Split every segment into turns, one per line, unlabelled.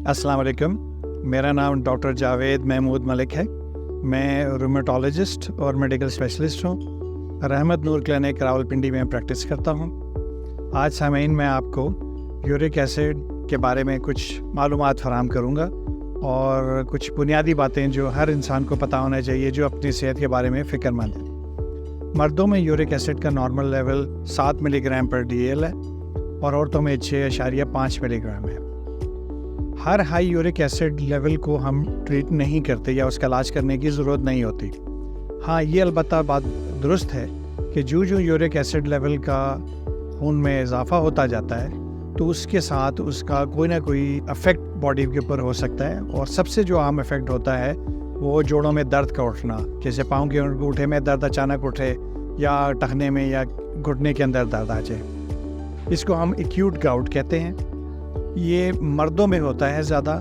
अस्सलाम वालेकुम। मेरा नाम डॉक्टर जावेद महमूद मलिक है। मैं रूमेटोलॉजिस्ट और मेडिकल स्पेशलिस्ट हूँ। रहमत नूर क्लिनिक रावलपिंडी में प्रैक्टिस करता हूँ। आज सामीन मैं आपको यूरिक एसिड के बारे में कुछ मालूमात फराहम करूँगा और कुछ बुनियादी बातें जो हर इंसान को पता होना चाहिए जो अपनी सेहत के बारे में फ़िक्रमंद है। मर्दों में यूरिक एसिड का नॉर्मल लेवल 7 मिलीग्राम पर DL है और औरतों में 6.5 मिलीग्राम है। हर हाई यूरिक एसिड लेवल को हम ट्रीट नहीं करते या उसका इलाज करने की ज़रूरत नहीं होती। हाँ, ये अलबत्ता बात दुरुस्त है कि जो यूरिक एसिड लेवल का खून में इजाफा होता जाता है तो उसके साथ उसका कोई ना कोई इफ़ेक्ट बॉडी के ऊपर हो सकता है। और सबसे जो आम इफ़ेक्ट होता है वो जोड़ों में दर्द का उठना, जैसे पाँव के अंगूठे में दर्द अचानक उठे या टखने में या घुटने के अंदर दर्द आ जाए। इसको हम एक्यूट गाउट कहते हैं। ये मर्दों में होता है ज़्यादा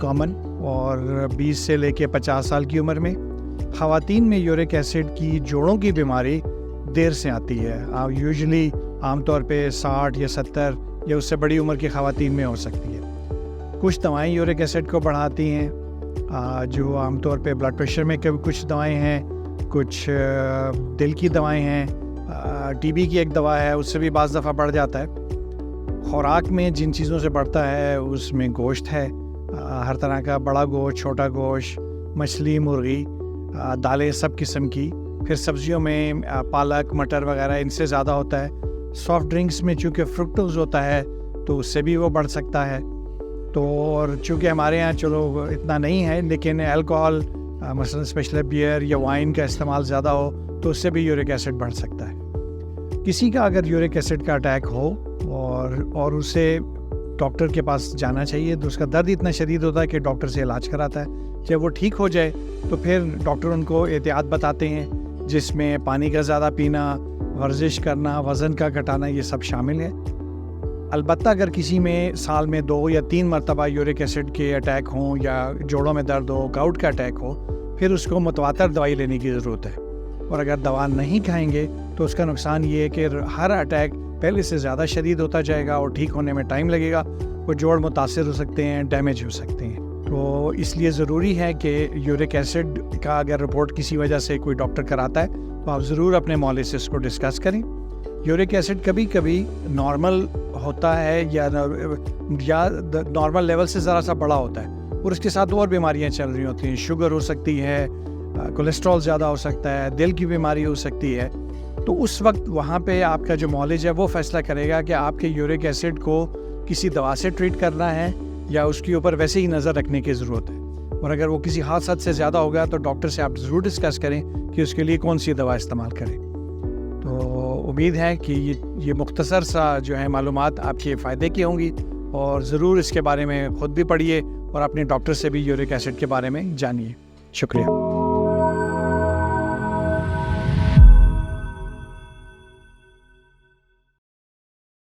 कॉमन और 20 से लेके 50 साल की उम्र में। ख़वातीन में यूरिक एसिड की जोड़ों की बीमारी देर से आती है। यूजुअली आमतौर पे 60 या 70 या उससे बड़ी उम्र की ख़वातीन में हो सकती है। कुछ दवाएं यूरिक एसिड को बढ़ाती हैं, जो आमतौर पे ब्लड प्रेशर में कुछ दवाएं हैं, कुछ दिल की दवाएं हैं, TB की एक दवा है, उससे भी बाज़ दफ़ा बढ़ जाता है। खुराक में जिन चीज़ों से बढ़ता है उसमें गोश्त है, हर तरह का, बड़ा गोश्त, छोटा गोश्त, मछली, मुर्गी, दालें सब किस्म की। फिर सब्जियों में पालक, मटर वगैरह, इनसे ज़्यादा होता है। सॉफ्ट ड्रिंक्स में चूँकि फ्रुक्टोज होता है तो उससे भी वो बढ़ सकता है। तो और चूँकि हमारे यहाँ चलो इतना नहीं है, लेकिन अल्कोहल मसलन स्पेशली बियर या वाइन का इस्तेमाल ज़्यादा हो तो उससे भी यूरिक एसिड बढ़ सकता है। किसी का अगर यूरिक एसिड का अटैक हो और उसे डॉक्टर के पास जाना चाहिए, तो उसका दर्द इतना शदीद होता है कि डॉक्टर से इलाज कराता है। जब वो ठीक हो जाए तो फिर डॉक्टर उनको एहतियात बताते हैं, जिसमें पानी का ज़्यादा पीना, वर्जिश करना, वज़न का घटाना, ये सब शामिल है। अलबत्ता अगर किसी में साल में 2 या 3 मरतबा यूरिक एसिड के अटैक हों या जोड़ों में दर्द हो, गाउट का अटैक हो, फिर उसको मुतवातर दवाई लेने की ज़रूरत है। और अगर दवा नहीं खाएंगे तो उसका नुकसान ये है कि हर अटैक पहले से ज़्यादा शदीद होता जाएगा और ठीक होने में टाइम लगेगा। वो जोड़ मुतासिर हो सकते हैं, डैमेज हो सकते हैं। तो इसलिए ज़रूरी है कि यूरिक एसिड का अगर रिपोर्ट किसी वजह से कोई डॉक्टर कराता है तो आप ज़रूर अपने मौलिसिस को डिस्कस करें। यूरिक एसिड कभी कभी नॉर्मल होता है या नॉर्मल लेवल से ज़रा सा बड़ा होता है और उसके साथ और बीमारियाँ चल रही होती हैं। शुगर हो सकती है, कोलेस्ट्रॉल ज़्यादा हो सकता है, दिल की बीमारी हो सकती है। तो उस वक्त वहाँ पे आपका जो मॉलेज है वो फैसला करेगा कि आपके यूरिक एसिड को किसी दवा से ट्रीट करना है या उसके ऊपर वैसे ही नज़र रखने की ज़रूरत है। और अगर वो किसी हाथ हद से ज़्यादा हो गया तो डॉक्टर से आप ज़रूर डिस्कस करें कि उसके लिए कौन सी दवा इस्तेमाल करें। तो उम्मीद है कि ये मुख्तसर सा जो है मालूमात आपके फ़ायदे की होंगी और ज़रूर इसके बारे में ख़ुद भी पढ़िए और अपने डॉक्टर से भी यूरिक एसिड के बारे में जानिए। शुक्रिया।